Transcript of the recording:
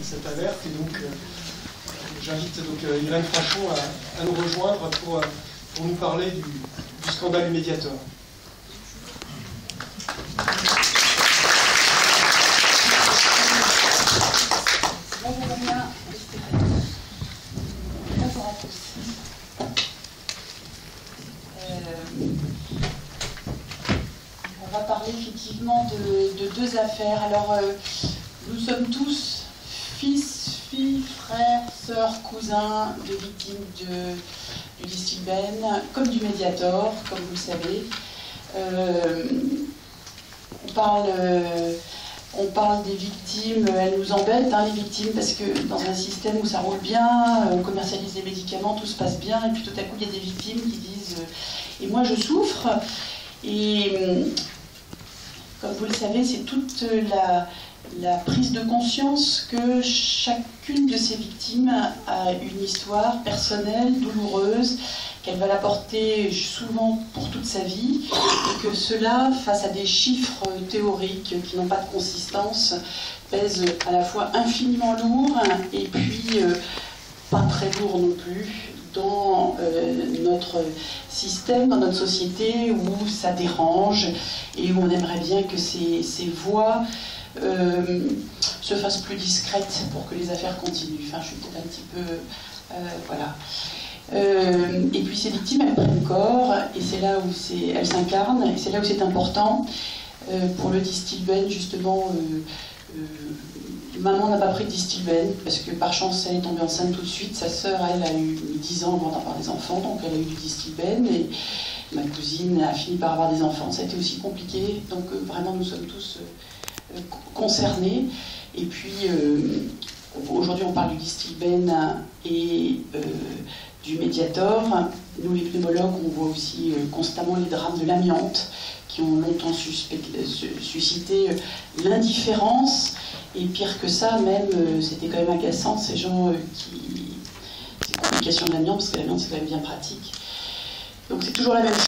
cette alerte. Et donc, j'invite Irène Frachon à nous rejoindre pour nous parler du scandale du Mediator. Bonjour Damien et Stéphanie. Bonjour à tous. On va parler effectivement de deux affaires. Alors, nous sommes tous fils, filles, frères, sœurs, cousins de victimes du Distilbène, comme du Mediator, comme vous le savez. On parle des victimes, elles nous embêtent, les victimes, parce que dans un système où ça roule bien, on commercialise des médicaments, tout se passe bien, et puis tout à coup il y a des victimes qui disent et moi je souffre. Et comme vous le savez, c'est toute la prise de conscience que chacune de ces victimes a une histoire personnelle, douloureuse, qu'elle va la porter souvent pour toute sa vie, et que cela, face à des chiffres théoriques qui n'ont pas de consistance, pèse à la fois infiniment lourd et puis pas très lourd non plus dans notre système, dans notre société où ça dérange et où on aimerait bien que ces voix se fassent plus discrètes pour que les affaires continuent. Enfin, je suis peut-être un petit peu... voilà. Et puis ces victimes, elles prennent corps, et c'est là où elles s'incarnent, et c'est là où c'est important. Pour le Distilbène, justement, maman n'a pas pris de Distilbène, parce que par chance, elle est tombée enceinte tout de suite. Sa sœur, elle, a eu 10 ans avant d'avoir des enfants, donc elle a eu du Distilbène, et ma cousine a fini par avoir des enfants. Ça a été aussi compliqué, donc vraiment, nous sommes tous concernés. Et puis, aujourd'hui, on parle du Distilbène et du Mediator. Nous, les pneumologues, on voit aussi constamment les drames de l'amiante qui ont longtemps suscité l'indifférence. Et pire que ça, même, c'était quand même agaçant, ces gens ces complications de l'amiante, parce que l'amiante, c'est quand même bien pratique. Donc c'est toujours la même chose.